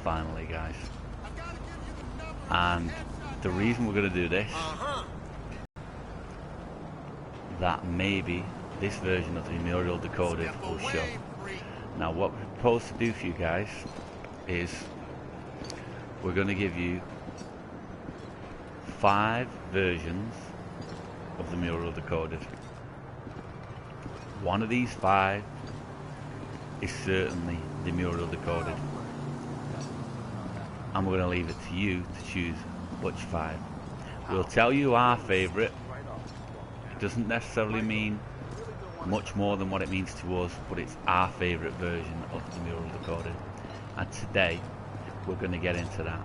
finally, guys. And the reason we're going to do this, that maybe this version of the Mural Decoded will show. Now what we're supposed to do for you guys is we're going to give you 5 versions of the Mural Decoded. One of these 5 is certainly the Mural Decoded, and we're going to leave it to you to choose which 5. We'll tell you our favourite. It doesn't necessarily mean much more than what it means to us, but it's our favourite version of the Mural Decoded, and today we're going to get into that.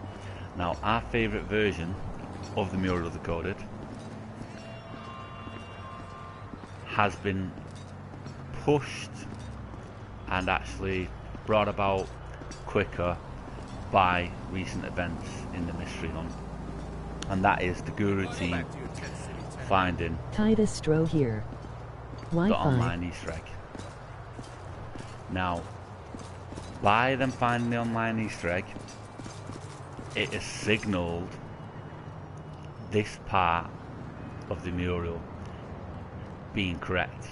Now, our favourite version of the Mural Decoded has been pushed and actually brought about quicker by recent events in the mystery hunt, and that is the Guru team finding Titus Stro here. the online Easter egg. Now, by them finding the online Easter egg, it has signalled this part of the mural being correct,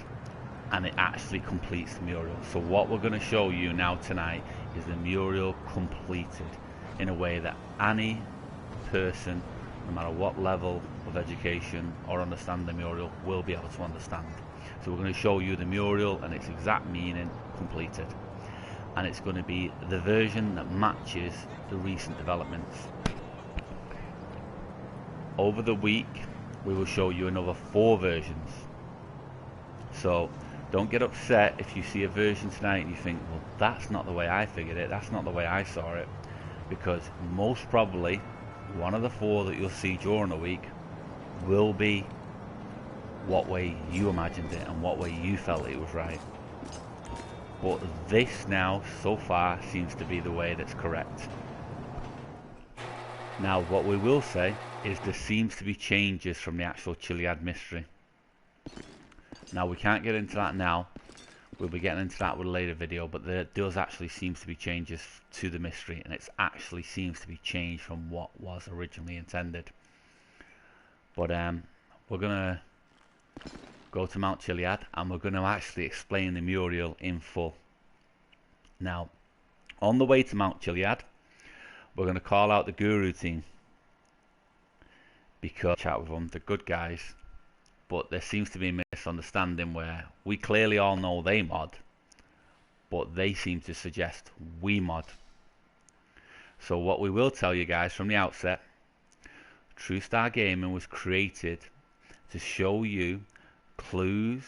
and it actually completes the mural. So what we're going to show you now tonight is the mural completed in a way that any person, no matter what level of education or understand the mural, will be able to understand. So we're going to show you the mural and its exact meaning completed, and it's going to be the version that matches the recent developments. Over the week we will show you another 4 versions, so don't get upset if you see a version tonight and you think, well, that's not the way I figured it, that's not the way I saw it, because most probably one of the 4 that you'll see during the week will be what way you imagined it and what way you felt it was right. But this now, so far, seems to be the way that's correct. Now, what we will say is there seems to be changes from the actual Chiliad mystery. Now, we can't get into that now. We'll be getting into that with a later video, but there does actually seems to be changes to the mystery, and it actually seems to be changed from what was originally intended. But we're gonna go to Mount Chiliad and we're going to actually explain the mural in full. Now, on the way to Mount Chiliad, we're going to call out the Guru team, because chat with them, they're good guys, but there seems to be a misunderstanding where we clearly all know they mod, but they seem to suggest we mod. So what we will tell you guys from the outset, True Star Gaming was created to show you clues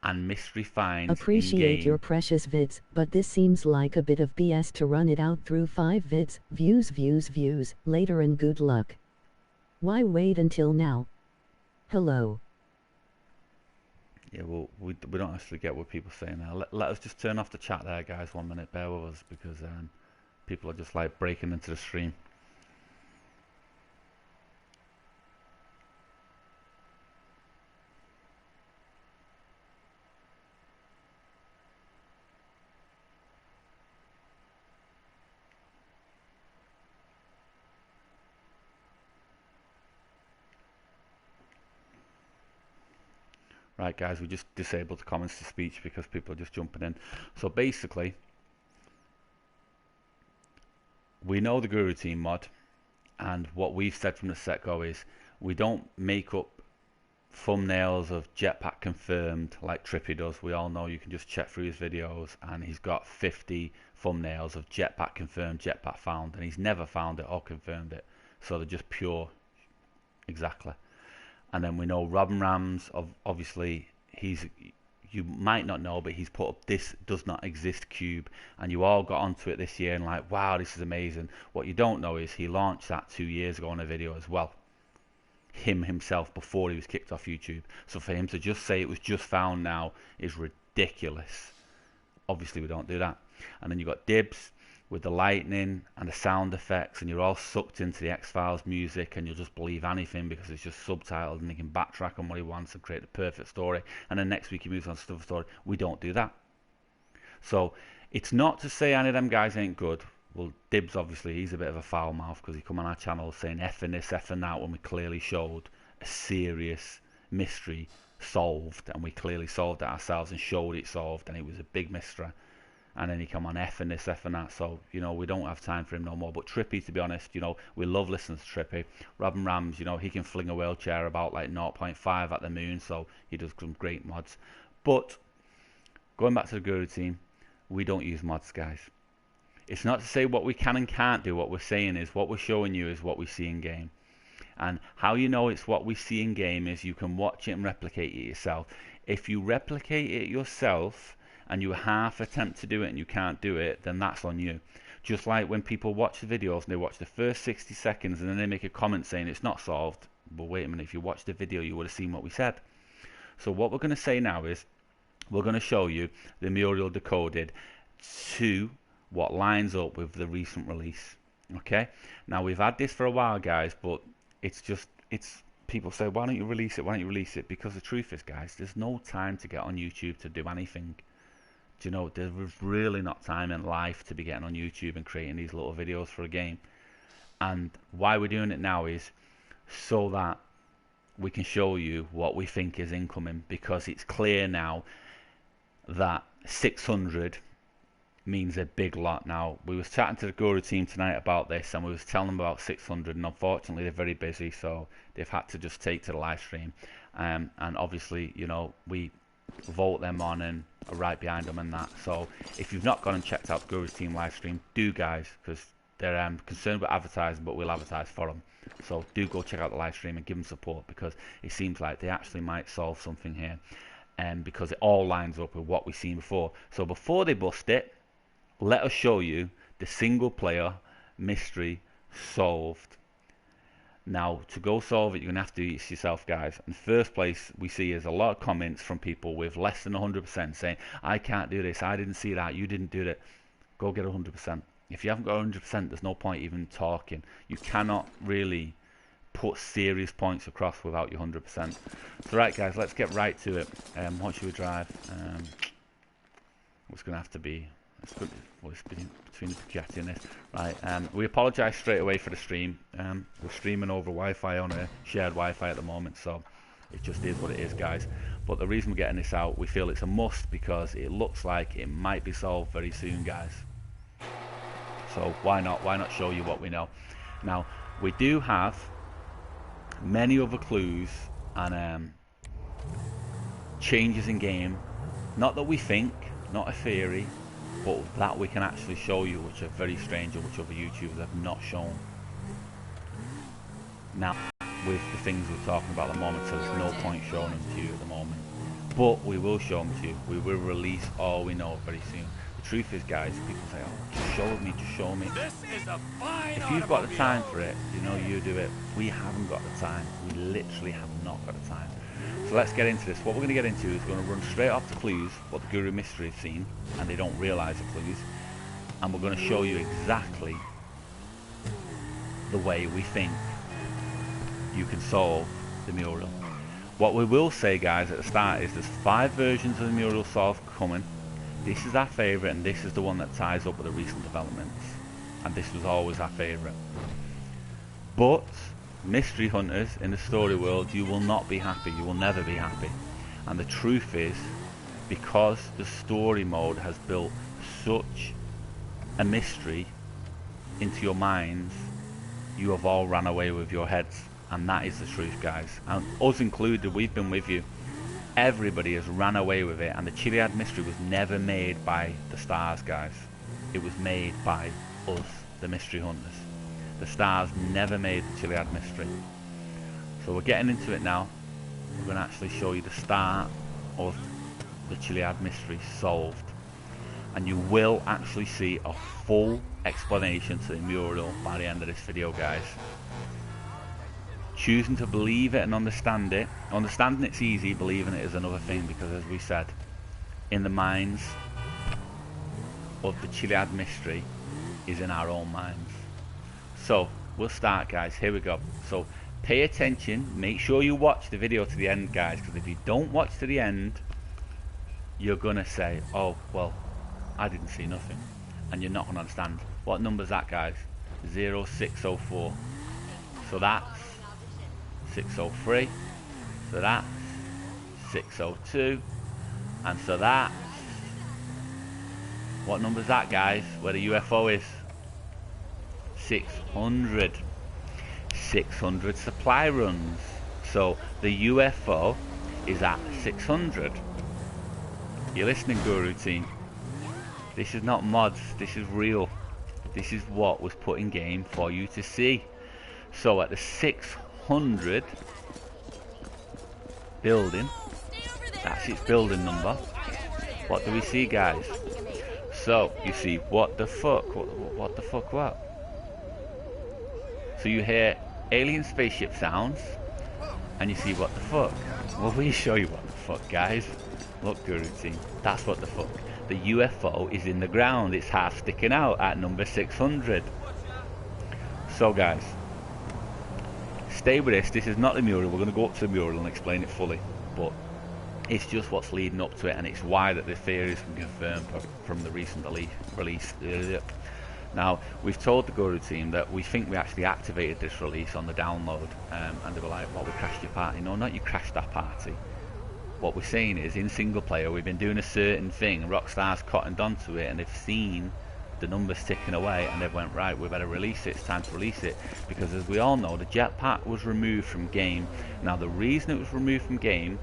and mystery finds. Appreciate your precious vids, but this seems like a bit of BS to run it out through 5 vids, views later, and good luck. Why wait until now? Hello. Yeah, well, we don't actually get what people say now. Let us just turn off the chat there, guys, 1 minute, bear with us, because people are just like breaking into the stream. Right, guys, we just disabled the comments to speech because people are just jumping in. So basically, we know the Guru team mod, and what we've said from the set-go is we don't make up thumbnails of jetpack confirmed like Trippy does. We all know, you can just check through his videos and he's got 50 thumbnails of jetpack confirmed, jetpack found, and he's never found it or confirmed it. So they're just pure, exactly. And then we know Robin Rams, obviously, you might not know, but he's put up this does not exist cube, and you all got onto it this year and like, wow, this is amazing. What you don't know is he launched that 2 years ago on a video as well, himself, before he was kicked off YouTube. So for him to just say it was just found now is ridiculous. Obviously we don't do that. And then you got Dibs with the lightning and the sound effects, and you're all sucked into the X-Files music, and you'll just believe anything because it's just subtitled, and he can backtrack on what he wants and create the perfect story, and then next week he moves on to another story. We don't do that. So it's not to say any of them guys ain't good. Well, Dibs, obviously, he's a bit of a foul mouth because he come on our channel saying effing this, effing that, when we clearly showed a serious mystery solved, and we clearly solved it ourselves and showed it solved, and it was a big mystery. And then he come on effing this, effing that. So, you know, we don't have time for him no more. But Trippy, to be honest, you know, we love listening to Trippy. Robin Rams, you know, he can fling a wheelchair about like 0.5 at the moon, so he does some great mods. But going back to the Guru team, we don't use mods, guys. It's not to say what we can and can't do. What we're saying is, what we're showing you is what we see in game. And how you know it's what we see in game is you can watch it and replicate it yourself. If you replicate it yourself and you half attempt to do it and you can't do it, then that's on you. Just like when people watch the videos and they watch the first 60 seconds and then they make a comment saying it's not solved. Well, wait a minute, if you watched the video you would have seen what we said. So what we're going to say now is we're going to show you the mural decoded to what lines up with the recent release. Okay, now we've had this for a while, guys, but it's people say, why don't you release it, why don't you release it? Because the truth is, guys, there's no time to get on YouTube to do anything. Do you know, there's really not time in life to be getting on YouTube and creating these little videos for a game. And why we're doing it now is so that we can show you what we think is incoming, because it's clear now that 600 means a big lot. Now, we was chatting to the Guru team tonight about this, and we was telling them about 600, and unfortunately they're very busy, so they've had to just take to the live stream. And obviously, you know, we vote them on and are right behind them and that. So if you've not gone and checked out the Guru's team live stream, do, guys, because they're concerned with advertising, but we'll advertise for them. So do go check out the live stream and give them support, because it seems like they actually might solve something here, and because it all lines up with what we've seen before. So before they bust it, let us show you the single player mystery solved. Now, to go solve it, you're going to have to do it yourself, guys. In the first place, we see is a lot of comments from people with less than 100% saying, I can't do this, I didn't see that, you didn't do that. Go get 100%. If you haven't got 100%, there's no point even talking. You cannot really put serious points across without your 100%. So right, guys, let's get right to it. What should we drive? What's going to have to be... Well, it's between the Spaghetti and this. Right, we apologise straight away for the stream. We're streaming over Wi-Fi on a shared Wi-Fi at the moment, so it just is what it is, guys. But the reason we're getting this out, we feel it's a must because it looks like it might be solved very soon, guys. So why not show you what we know? Now, we do have many other clues and changes in game. Not that we think, not a theory, but that we can actually show you, which are very strange and which other YouTubers have not shown. Now, with the things we're talking about at the moment, so there's no point showing them to you at the moment. But we will show them to you. We will release all we know very soon. The truth is, guys, people say, oh, just show me, just show me. This is a fine if you've got the time for it, you know, you do it. We haven't got the time. We literally have not got the time. So let's get into this. What we're going to get into is we're going to run straight off the clues, what the Guru Mystery has seen, and they don't realise the clues. And we're going to show you exactly the way we think you can solve the mural. What we will say, guys, at the start is there's 5 versions of the mural solved coming. This is our favourite, and this is the one that ties up with the recent developments. And this was always our favourite. But mystery hunters in the story world, you will not be happy. You will never be happy. And the truth is, because the story mode has built such a mystery into your minds, you have all ran away with your heads. And that is the truth, guys. And us included, we've been with you. Everybody has ran away with it. And the Chiliad mystery was never made by the stars, guys. It was made by us, the mystery hunters. The stars never made the Chiliad mystery. So we're getting into it now. We're going to actually show you the start of the Chiliad mystery solved. And you will actually see a full explanation to the mural by the end of this video, guys. Choosing to believe it and understand it. Understanding it's easy, believing it is another thing, because as we said, in the minds of the Chiliad mystery is in our own minds. So we'll start, guys. Here we go. So pay attention, make sure you watch the video to the end, guys, because if you don't watch to the end, you're gonna say, oh well, I didn't see nothing, and you're not gonna understand What number's that, guys? 0604. So that's 603. So that's 602. And so that's... What number's that, guys? Where the UFO is? 600. 600 supply runs. So the UFO is at 600. You're listening, Guru team. This is not mods, this is real. This is what was put in game for you to see. So at the 600 building, that's its building number. What do we see, guys? So you see, what the fuck? What the fuck what? So you hear alien spaceship sounds, and you see what the fuck. Well, we show you what the fuck, guys. Look, Guru team, that's what the fuck. The UFO is in the ground. It's half sticking out at number 600. So, guys, stay with this. This is not the mural. We're going to go up to the mural and explain it fully. But it's just what's leading up to it, and it's why that the theories can confirm from the recent release. Now, we've told the Guru team that we think we actually activated this release on the download, and they were like, well, we crashed your party. No, not you crashed that party. What we're saying is, in single player, we've been doing a certain thing, Rockstar's cottoned onto it, and they've seen the numbers ticking away, and they've went, right, we better release it, it's time to release it. Because as we all know, the jetpack was removed from game. Now, the reason it was removed from game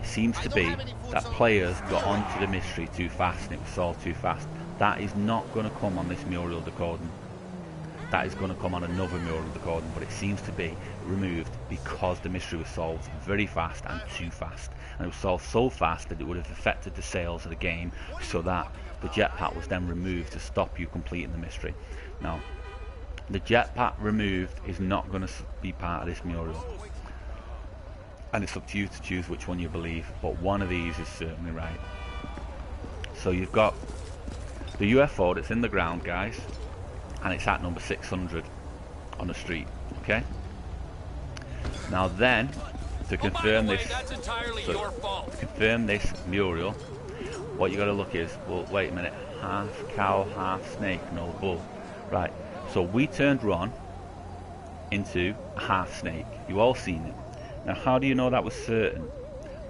seems to be that players got onto the mystery too fast, and it was solved too fast. That is not going to come on this mural decoding. That is going to come on another mural decoding, but it seems to be removed because the mystery was solved very fast and too fast. And it was solved so fast that it would have affected the sales of the game, so that the jetpack was then removed to stop you completing the mystery. Now, the jetpack removed is not going to be part of this mural. And it's up to you to choose which one you believe, but one of these is certainly right. So you've got the UFO that's in the ground, guys, and it's at number 600 on the street, okay? Now then, to confirm this, mural, what you got to look is, well, wait a minute, half cow, half snake, no bull. Right, so we turned Ron into a half snake. You all seen it. Now, how do you know that was certain?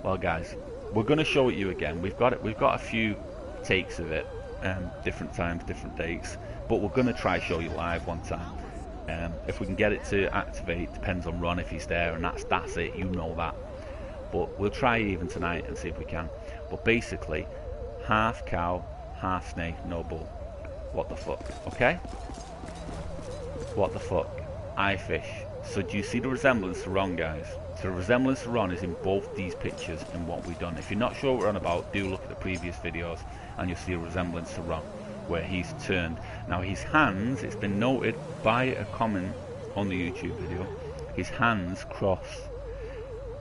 Well, guys, we're going to show it you again. We've got a few takes of it, different times, different dates, but we're going to try show you live one time. If we can get it to activate, depends on Ron if he's there, and that's it, you know that. But we'll try even tonight and see if we can. But basically, half cow, half snake, no bull. What the fuck, okay? What the fuck? Eye fish. So do you see the resemblance to Ron, guys? So the resemblance to Ron is in both these pictures and what we've done. If you're not sure what we're on about, do look at the previous videos and you'll see a resemblance to Ron, where he's turned. Now his hands, it's been noted by a comment on the YouTube video, his hands cross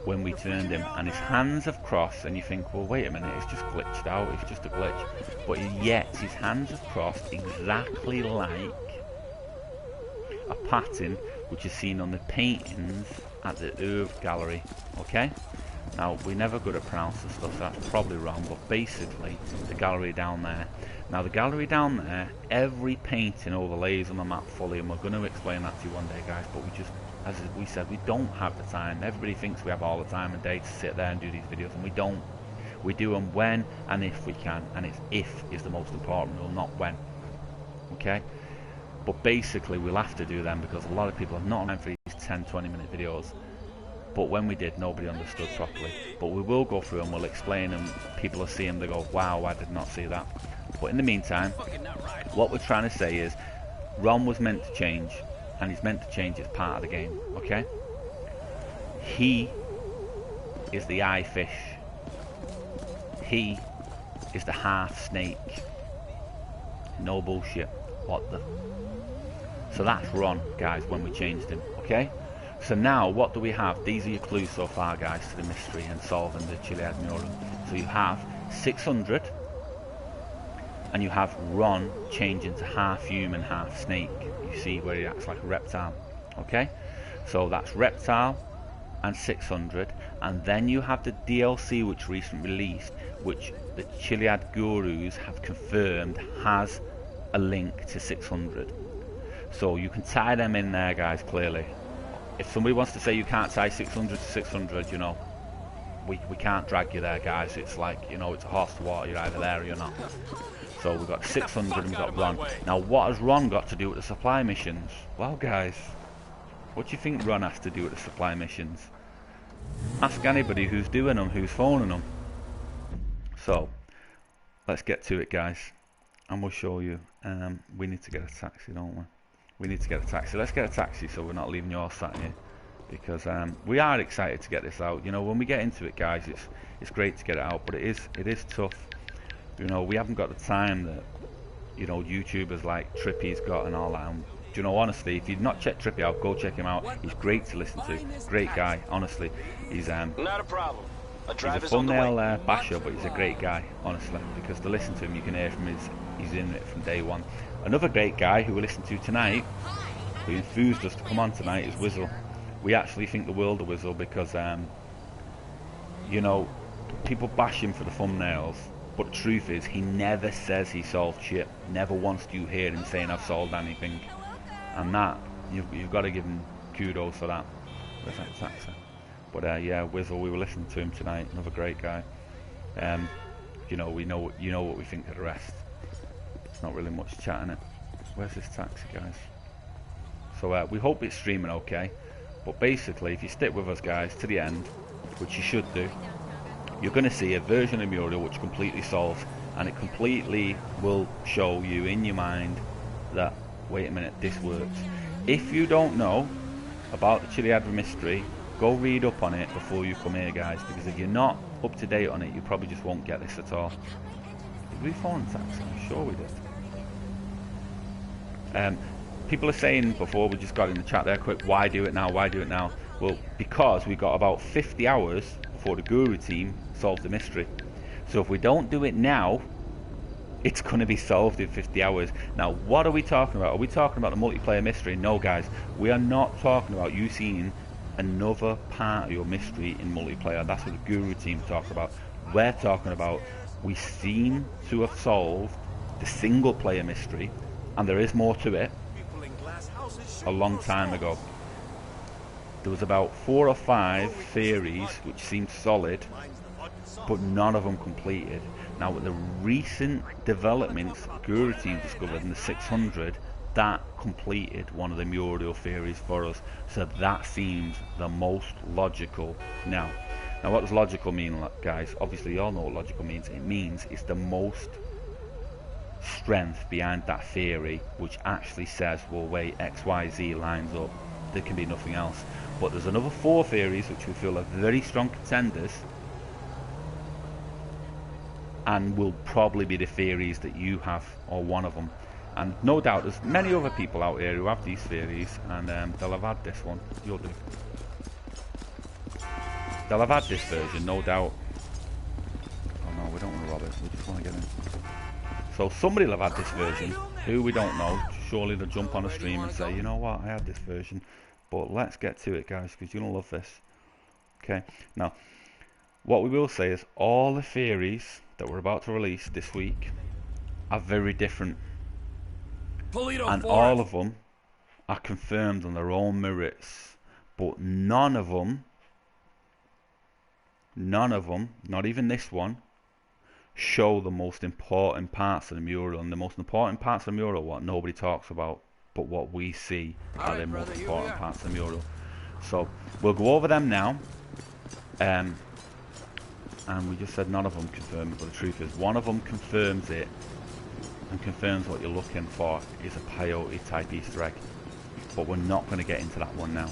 when we turned him, and his hands have crossed, and you think, well, wait a minute, it's just glitched out, it's just a glitch. But yet his hands have crossed exactly like a pattern which is seen on the paintings at the Oeuvre gallery, okay? Now, we're never good at pronouncing stuff, so that's probably wrong, but basically, the gallery down there. Now, the gallery down there, every painting overlays on the map fully, and we're going to explain that to you one day, guys, but we just, as we said, we don't have the time. Everybody thinks we have all the time and day to sit there and do these videos, and we don't. We do them when and if we can, and it's if is the most important rule, not when, okay? But basically, we'll have to do them because a lot of people have not time for these 10-20 minute videos. But when we did, nobody understood properly. But we will go through and we'll explain, and people will see them, they go, wow, I did not see that. But in the meantime, what we're trying to say is, Ron was meant to change, and he's meant to change as part of the game, okay? He is the eye fish. He is the half snake. No bullshit. What the... So that's Ron, guys, when we changed him, okay? So now, what do we have? These are your clues so far, guys, to the mystery and solving the Chiliad Mural. So you have 600, and you have Ron changing to half human, half snake. You see where he acts like a reptile, okay? So that's reptile and 600, and then you have the DLC which recently released, which the Chiliad gurus have confirmed has a link to 600. So you can tie them in there, guys, clearly. If somebody wants to say you can't tie 600 to 600, you know, we can't drag you there, guys. It's like, you know, it's a horse to water. You're either there or you're not. So we've got 600 and we've got Ron. Now, what has Ron got to do with the supply missions? Well, guys, what do you think Ron has to do with the supply missions? Ask anybody who's doing them, who's phoning them. So, let's get to it, guys. And we'll show you. We need to get a taxi, don't we? We need to get a taxi. Let's get a taxi so we're not leaving you all sat here. Because we are excited to get this out. You know, when we get into it, guys, it's great to get it out. But it is tough. You know, we haven't got the time that, you know, YouTubers like Trippy's got and all that. And, you know, honestly, if you've not checked Trippy out, go check him out. He's great to listen to. Great guy, honestly. He's not a problem. He's a thumbnail basher, but he's a great guy, honestly. Because to listen to him, you can hear from he's in it from day one. Another great guy who we listened to tonight, who enthused us to come on tonight, is Wizzle. We actually think the world of Wizzle because, you know, people bash him for the thumbnails. But the truth is, he never says he solved shit. Never once do you hear him saying I've solved anything. And that, you've got to give him kudos for that. But yeah, Wizzle, we were listening to him tonight. Another great guy. You know, you know what we think of the rest. It's not really much chatting it. Where's this taxi, guys? So we hope it's streaming okay. But basically, if you stick with us, guys, to the end, which you should do, you're going to see a version of Mural which completely solves, and it completely will show you in your mind that, wait a minute, this works. If you don't know about the Chiliad mystery, go read up on it before you come here, guys, because if you're not up to date on it, you probably just won't get this at all. Did we phone taxi? I'm sure we did. People are saying before, we just got in the chat there quick, why do it now, why do it now? Well, because we got about 50 hours before the Guru team solves the mystery. So if we don't do it now, it's going to be solved in 50 hours. Now, what are we talking about? Are we talking about the multiplayer mystery? No, guys, we are not talking about you seeing another part of your mystery in multiplayer. That's what the Guru team talks about. We're talking about, we seem to have solved the single player mystery, and there is more to it, a long time ago. There was about 4 or 5 theories which seemed solid, but none of them completed. Now with the recent developments Guru team discovered in the 600, that completed one of the Mural theories for us. So that seems the most logical now. Now what does logical mean, guys? Obviously you all know what logical means. It means it's the most strength behind that theory, which actually says, well wait, XYZ lines up, there can be nothing else. But there's another 4 theories which we feel are very strong contenders, and will probably be the theories that you have, or one of them. And no doubt there's many other people out here who have these theories, and they'll have had this one. You'll do. They'll have had this version, no doubt. Oh no, we don't want to rob it, we just want to get in. So somebody will have had this version, who we don't know. Surely they'll jump on a stream and say, you know what, I had this version. But let's get to it, guys, because you're going to love this. Okay, now, what we will say is all the theories that we're about to release this week are very different. And all of them are confirmed on their own merits. But none of them, not even this one, show the most important parts of the mural. And the most important parts of the mural, what nobody talks about, but what we see are the most important parts of the mural. So we'll go over them now. And we just said none of them confirm it, but the truth is one of them confirms it, and confirms what you're looking for is a peyote type Easter egg. But we're not going to get into that one now.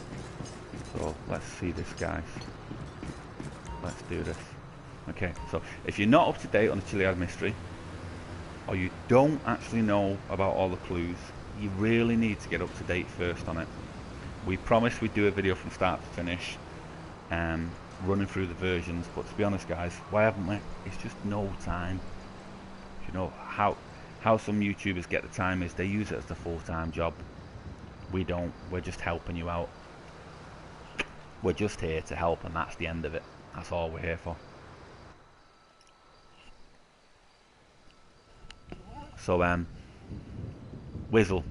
So let's see this, guys. Let's do this. Okay, so if you're not up to date on the Chiliad mystery, or you don't actually know about all the clues, you really need to get up to date first on it. We promised we'd do a video from start to finish, running through the versions, but to be honest, guys, why haven't we? It's just no time. You know how some YouTubers get the time is they use it as the full-time job. We don't. We're just helping you out. We're just here to help, and that's the end of it. That's all we're here for. So Whizzle,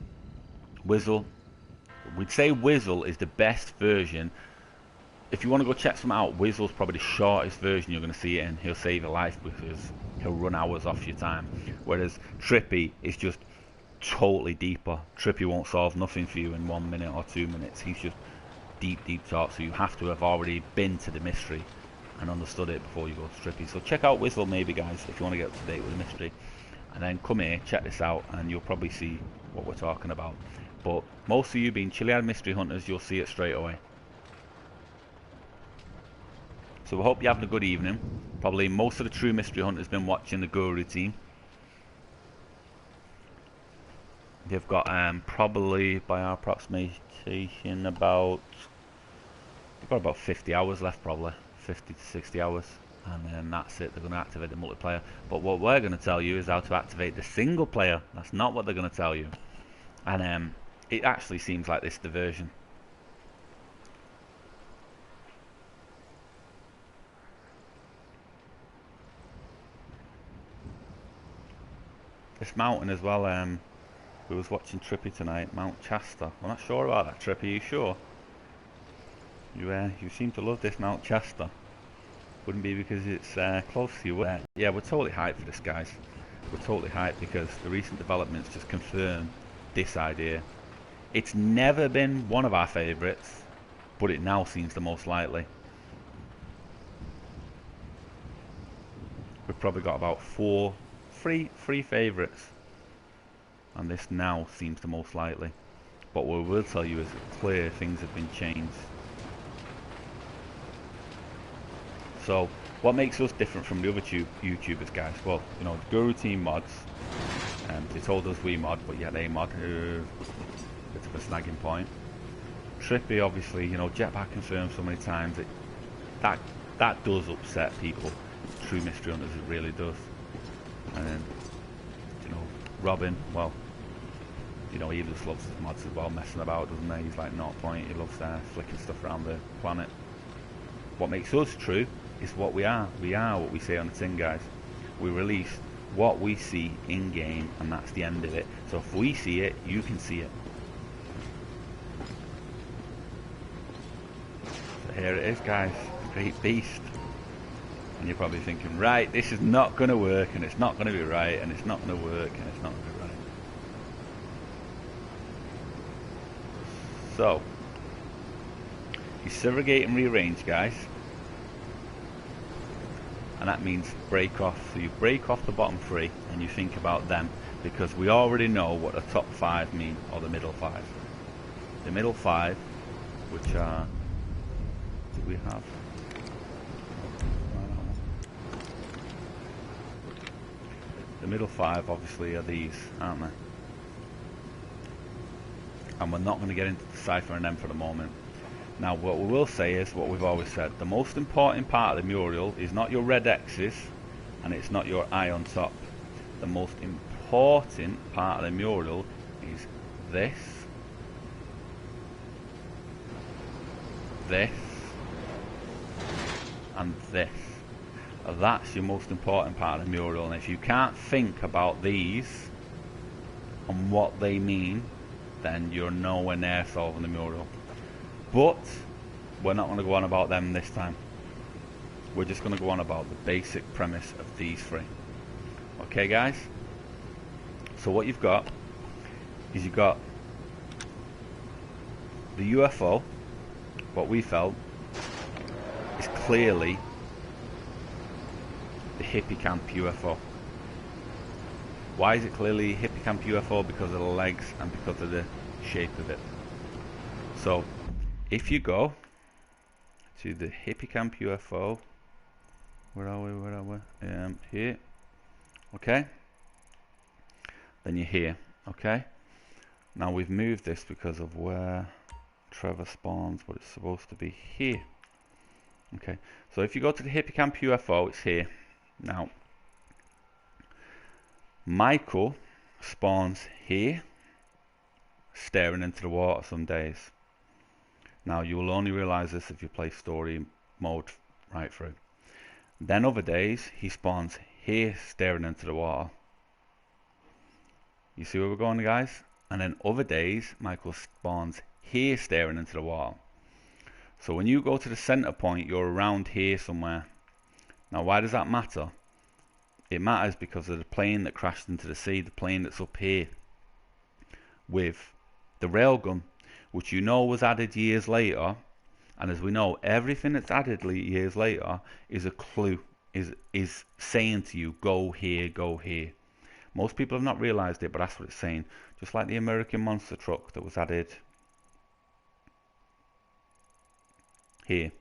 Whizzle. We'd say Whizzle is the best version. If you want to go check some out, Whizzle's probably the shortest version you're going to see it in. He'll save your life because he'll run hours off your time. Whereas Trippy is just totally deeper. Trippy won't solve nothing for you in 1 minute or 2 minutes. He's just deep talk, so you have to have already been to the mystery and understood it before you go to Trippy. So check out Whizzle maybe, guys, if you want to get up to date with the mystery. And then come here, check this out, and you'll probably see what we're talking about. But most of you being Chiliad mystery hunters, you'll see it straight away. So we hope you're having a good evening. Probably most of the true mystery hunters been watching the Guru team. They've got probably, by our approximation, about 50 hours left, probably 50 to 60 hours, and then that's it. They're going to activate the multiplayer. But what we're going to tell you is how to activate the single player. That's not what they're going to tell you. And it actually seems like this is the version. This mountain as well, we was watching Trippy tonight, Mount Chester. I'm not sure about that, Trippy, you sure? You seem to love this Mount Chester. Wouldn't be because it's close to you. Yeah, we're totally hyped for this, guys. We're totally hyped because the recent developments just confirm this idea. It's never been one of our favourites, but it now seems the most likely. We've probably got about three favourites, and this now seems the most likely. But what we will tell you is it's clear things have been changed. So what makes us different from the other YouTubers, guys? Well, you know, the Guru team mods, they told us we mod, but yet they mod, bit of a snagging point. Trippy, obviously, you know, Jetpack confirmed so many times that does upset people, true mystery hunters, it really does. And then, you know, Robin, well, you know, he just loves his mods as well, messing about, doesn't he? He's like 0 point, he loves flicking stuff around the planet. What makes us true is what we are. We are what we say on the tin, guys. We release what we see in game, and that's the end of it. So if we see it, you can see it. So here it is, guys, Great Beast. And you're probably thinking, right, this is not going to work, and it's not going to be right, and it's not going to work, and it's not going to be right. So, you surrogate and rearrange, guys. And that means break off. So you break off the bottom 3, and you think about them, because we already know what the top 5 mean, or the middle 5. The middle 5, which are, do we have? The middle 5 obviously are these, aren't they? And we're not going to get into deciphering them for the moment. Now what we will say is what we've always said. The most important part of the mural is not your red X's, and it's not your eye on top. The most important part of the mural is this, this, and this. That's your most important part of the mural, and if you can't think about these and what they mean, then you're nowhere near solving the mural. But we're not going to go on about them this time. We're just going to go on about the basic premise of these 3. Okay, guys? So what you've got is you've got the UFO. What we felt is clearly the Hippocamp UFO. Why is it clearly Hippocamp UFO? Because of the legs and because of the shape of it. So if you go to the Hippocamp UFO, where are we? Here. Okay. Then you're here. Okay. Now we've moved this because of where Trevor spawns, but it's supposed to be here. Okay. So if you go to the Hippocamp UFO, it's here. Now, Michael spawns here, staring into the water some days. Now, you will only realise this if you play story mode right through. Then other days, he spawns here, staring into the water. You see where we're going, guys? And then other days, Michael spawns here staring into the wall. So when you go to the center point, you're around here somewhere. Now, why does that matter? It matters because of the plane that crashed into the sea, the plane that's up here with the railgun, which you know was added years later. And as we know, everything that's added years later is a clue, is saying to you, go here, go here. Most people have not realised it, but that's what it's saying. Just like the American monster truck that was added here.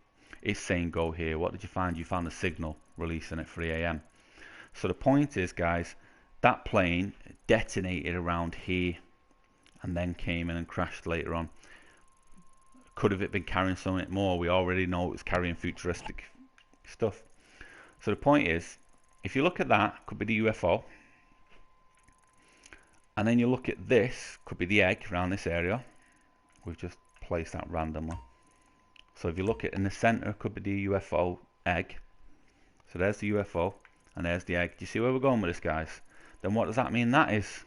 It's saying go here. What did you find? You found a signal releasing at 3 AM. So the point is, guys, that plane detonated around here and then came in and crashed later on. Could have it been carrying something more? We already know it was carrying futuristic stuff. So the point is, if you look at that, could be the UFO. And then you look at this, could be the egg around this area. We've just placed that randomly. So if you look at in the center, could be the UFO egg. So there's the UFO, and there's the egg. Do you see where we're going with this, guys? Then what does that mean that is?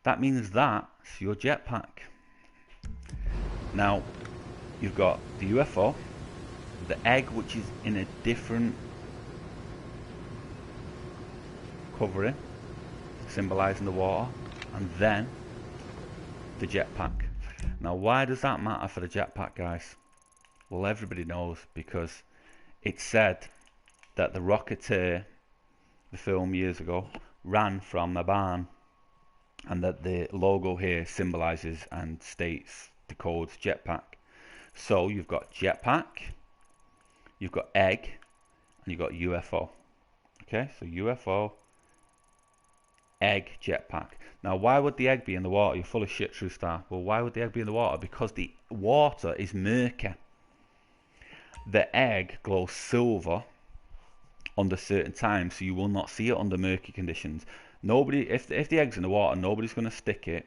That means that's your jetpack. Now, you've got the UFO, the egg, which is in a different covering, symbolizing the water, and then the jetpack. Now, why does that matter for the jetpack, guys? Well, everybody knows, because it said that the Rocketeer, the film years ago, ran from a barn, and that the logo here symbolizes and states, decodes jetpack. So you've got jetpack, you've got egg, and you've got UFO. Okay, so UFO, egg, jetpack. Now, why would the egg be in the water? You're full of shit, True Star. Well, why would the egg be in the water? Because the water is murky. The egg glows silver under certain times, so you will not see it under murky conditions. Nobody, if the egg's in the water, nobody's going to stick it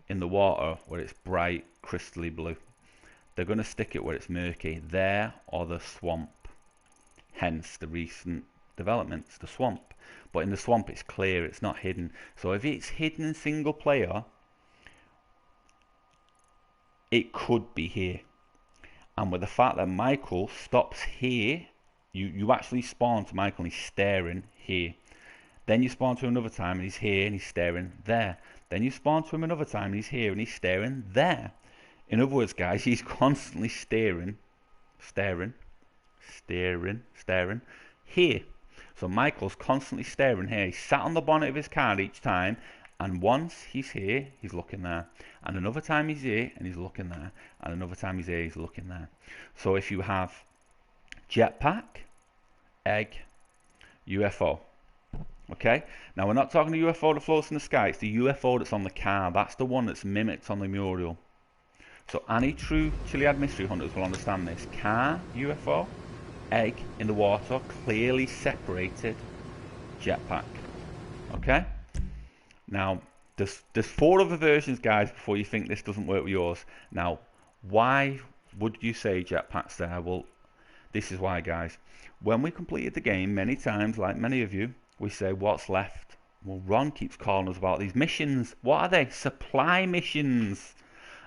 in the water where it's bright, crystally blue. They're going to stick it where it's murky, there or the swamp. Hence the recent developments, the swamp. But in the swamp it's clear, it's not hidden. So if it's hidden in single player, it could be here. And with the fact that Michael stops here, you actually spawn to Michael and he's staring here. Then you spawn to him another time and he's here and he's staring there. Then you spawn to him another time and he's here and he's staring there. In other words, guys, he's constantly staring here. So Michael's constantly staring here. He's sat on the bonnet of his car each time, and once he's here, he's looking there. And another time he's here and he's looking there. And another time he's here, he's looking there. So if you have jetpack, egg, UFO. Okay, now we're not talking the UFO that floats in the sky, it's the UFO that's on the car. That's the one that's mimicked on the mural. So any true Chiliad mystery hunters will understand this. Car, UFO, egg in the water, clearly separated, jetpack. Okay, now there's 4 other versions, guys, before you think this doesn't work with yours. Now, why would you say jetpack's there? Well, this is why, guys. When we completed the game many times, like many of you, we say, what's left? Well, Ron keeps calling us about these missions. What are they? Supply missions.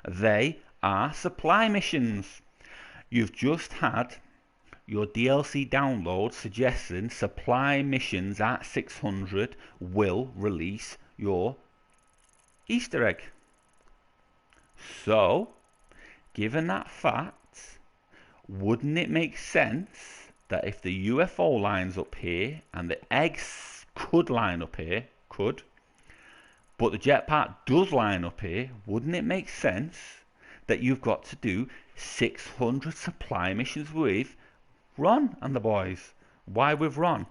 They are supply missions. You've just had your DLC download suggesting supply missions at 600 will release your Easter egg. So, given that fact, wouldn't it make sense that if the UFO lines up here and the eggs could line up here, but the jetpack does line up here, wouldn't it make sense that you've got to do 600 supply missions with Ron and the boys? Why with Ron?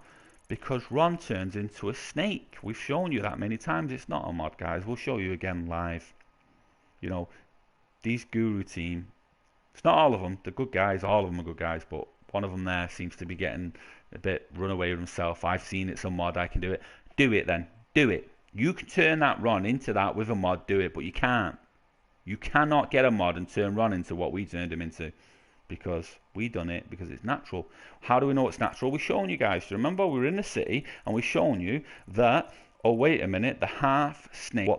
Because Ron turns into a snake. We've shown you that many times. It's not a mod, guys. We'll show you again live. You know, these Guru team, it's not all of them. They're good guys. All of them are good guys, but one of them there seems to be getting a bit run away with himself. I've seen it's a mod, I can do it. Do it then. Do it. You can turn that Ron into that with a mod, do it, but you can't. You cannot get a mod and turn Ron into what we turned him into, because we done it because it's natural. How do we know it's natural? We've shown you guys. Remember, we were in the city and we've shown you that Oh, wait a minute, the half snake.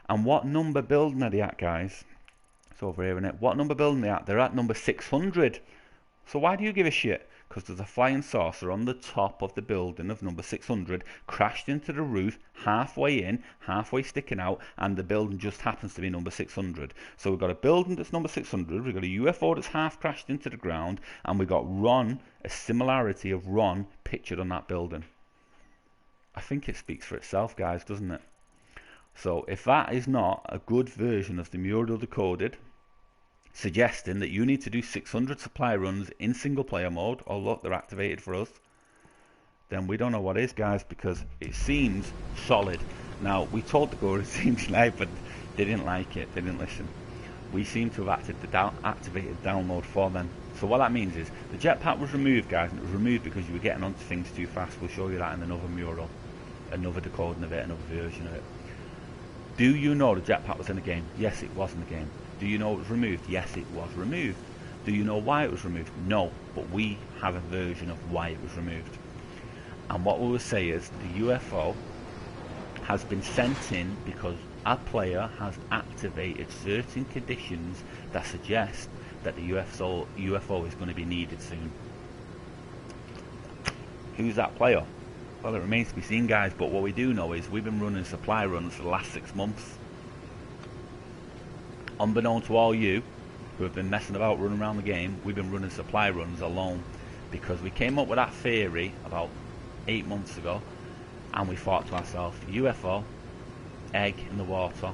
And what number building are they at, guys? It's over here, isn't it? What number building are they at? They're at number 600. So why do you give a shit? Because there's a flying saucer on the top of the building of number 600, crashed into the roof, halfway in, halfway sticking out, and the building just happens to be number 600. So we've got a building that's number 600, we've got a UFO that's half crashed into the ground, and we've got Ron, a similarity of Ron pictured on that building. I think it speaks for itself, guys, doesn't it? So if that is not a good version of the mural decoded, suggesting that you need to do 600 supply runs in single player mode, oh look, they're activated for us, then we don't know what is, guys, because it seems solid. Now, we told the Guru team tonight, but they didn't like it, they didn't listen. We seem to have activated download for them. So what that means is, the jetpack was removed, guys, and it was removed because you were getting onto things too fast. We'll show you that in another mural, another decoding of it, another version of it. Do you know the jetpack was in the game? Yes, it was in the game. Do you know it was removed? Yes, it was removed. Do you know why it was removed? No, but we have a version of why it was removed. And what we will say is the UFO has been sent in because a player has activated certain conditions that suggest that the UFO is going to be needed soon. Who's that player? Well, it remains to be seen, guys, but what we do know is we've been running supply runs for the last 6 months. Unbeknown to all you who have been messing about running around the game, we've been running supply runs alone because we came up with that theory about 8 months ago, and we thought to ourselves, UFO, egg in the water,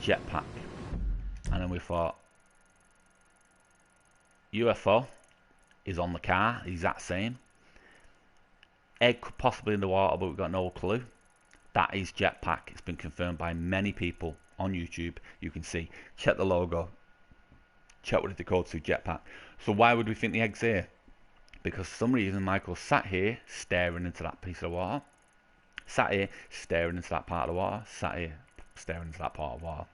jetpack. And then we thought, UFO is on the car, exact same. Egg possibly in the water, but we've got no clue. That is jetpack. It's been confirmed by many people on YouTube. You can see. Check the logo. Check what it decodes to, jetpack. So why would we think the egg's here? Because for some reason Michael sat here staring into that piece of water. Sat here staring into that part of the water. Sat here staring into that part of water.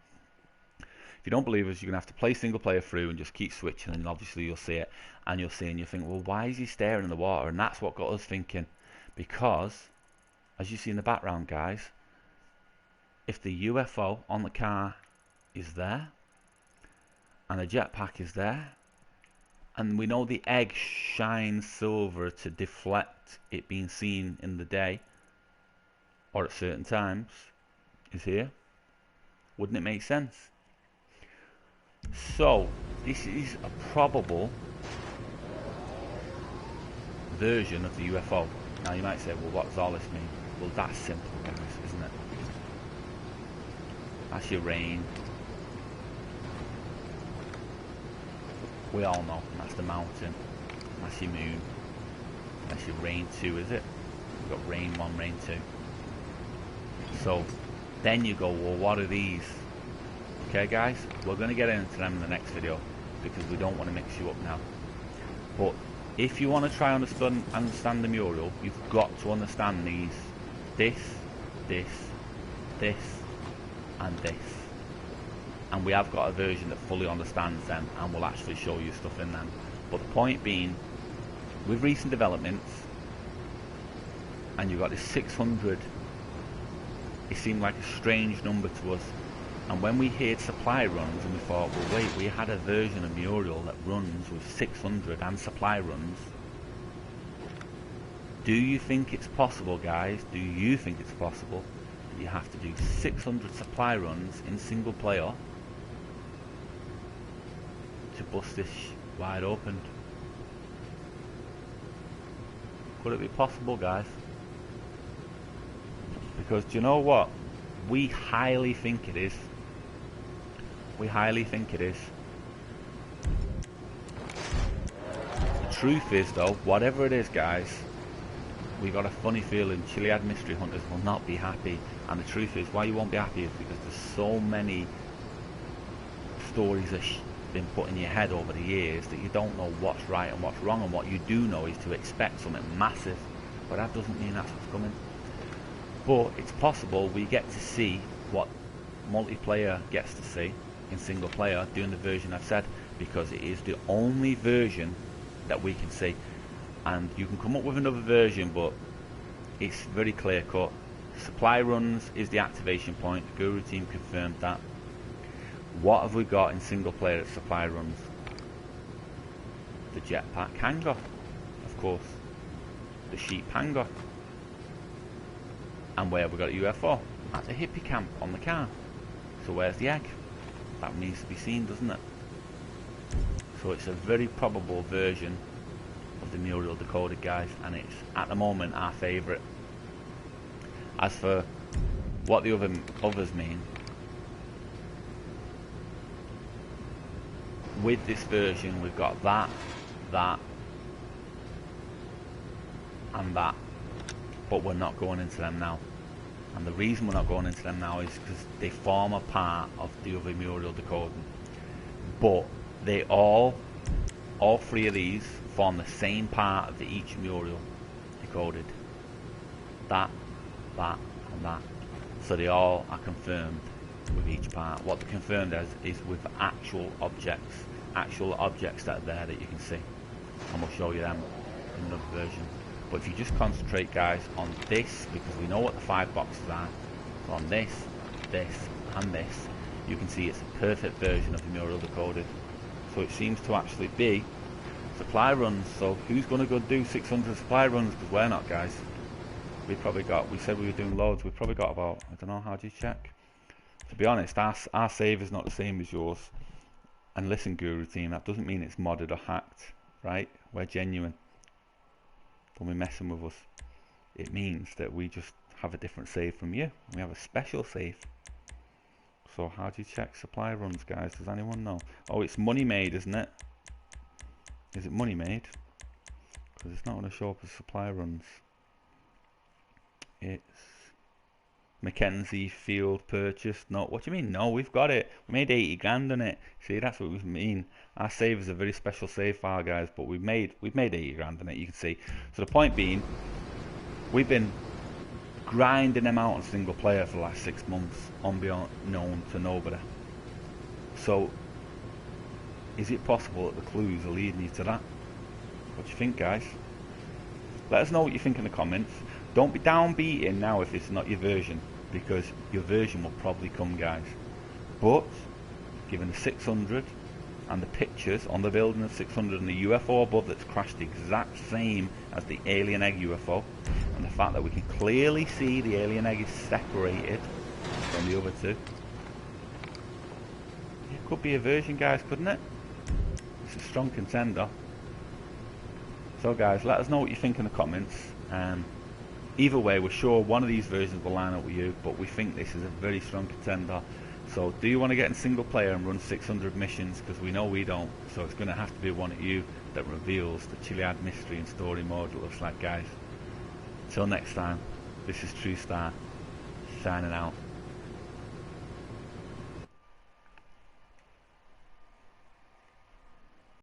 If you don't believe us, you're going to have to play single player through and just keep switching, and obviously you'll see it. And you'll see and you'll think, well, why is he staring in the water? And that's what got us thinking. Because, as you see in the background, guys, if the UFO on the car is there, and the jetpack is there, and we know the egg shines silver to deflect it being seen in the day, or at certain times, is here, wouldn't it make sense? So, this is a probable version of the UFO. Now you might say, well, what does all this mean? Well, that's simple, guys, isn't it? That's your rain. We all know that's the mountain. That's your moon. That's your rain 2, is it? We've got rain 1, rain 2. So then you go, well, what are these? Okay, guys, we're going to get into them in the next video because we don't want to mix you up now. But if you want to try and understand the mural, you've got to understand these. This, and this. And we have got a version that fully understands them and will actually show you stuff in them. But the point being, with recent developments, and you've got this 600, it seemed like a strange number to us. And when we heard supply runs and we thought, well wait, we had a version of mural that runs with 600 and supply runs. Do you think it's possible, guys? Do you think it's possible that you have to do 600 supply runs in single player to bust this wide open? Could it be possible, guys? Because do you know what? We highly think it is. We highly think it is. The truth is though, whatever it is, guys, we got a funny feeling Chiliad mystery hunters will not be happy. And the truth is, why you won't be happy is because there's so many stories that been put in your head over the years that you don't know what's right and what's wrong, and what you do know is to expect something massive, but that doesn't mean that's what's coming. But it's possible we get to see what multiplayer gets to see in single player doing the version I've said, because it is the only version that we can see. And you can come up with another version, but it's very clear cut. Supply runs is the activation point. The Guru team confirmed that. What have we got in single player at supply runs? The jetpack hangar, of course. The sheep hangar. And where have we got a UFO? At the hippie camp on the car. So where's the egg? That needs to be seen, doesn't it? So it's a very probable version of the mural decoded, guys, and it's at the moment our favourite. As for what the others mean, with this version we've got that, and that, but we're not going into them now. And the reason we're not going into them now is because they form a part of the other mural decoding. But they all three of these form the same part of each mural decoded. That, and that. So they all are confirmed with each part. What they're confirmed as is with actual objects that are there that you can see. And we'll show you them in another version. But if you just concentrate, guys, on this, because we know what the 5 boxes are, so on this, and this, you can see it's a perfect version of the mural decoded. So it seems to actually be supply runs. So who's going to go do 600 supply runs? Because we're not, guys. We said we were doing loads, we've probably got about, I don't know, how do you check? To be honest, our save is not the same as yours. And listen, Guru team, that doesn't mean it's modded or hacked, right? We're genuine. Don't be messing with us. It means that we just have a different save from you. We have a special save. So how do you check supply runs, guys? Does anyone know? Oh, it's money made, isn't it? Is it money made? Because it's not going to show up as supply runs. It's Mackenzie Field purchased. No, what do you mean? No, we've got it. We made 80 grand on it. See, that's what we mean. Our save is a very special save file, guys, but we've made 80 grand on it, you can see. So the point being, we've been grinding them out on single player for the last 6 months, unbeknown to nobody. So is it possible that the clues are leading you to that? What do you think, guys? Let us know what you think in the comments. Don't be downbeating now if it's not your version, because your version will probably come, guys. But given the 600 and the pictures on the building of 600 and the UFO above that's crashed the exact same as the alien egg UFO, and the fact that we can clearly see the alien egg is separated from the other two, it could be a version, guys, couldn't it? It's a strong contender. So guys, let us know what you think in the comments. Either way, we're sure one of these versions will line up with you, but we think this is a very strong contender. So do you want to get in single player and run 600 missions? Because we know we don't. So it's going to have to be one of you that reveals the Chiliad mystery and story mode, it looks like, guys. Till next time, this is True Star, signing out.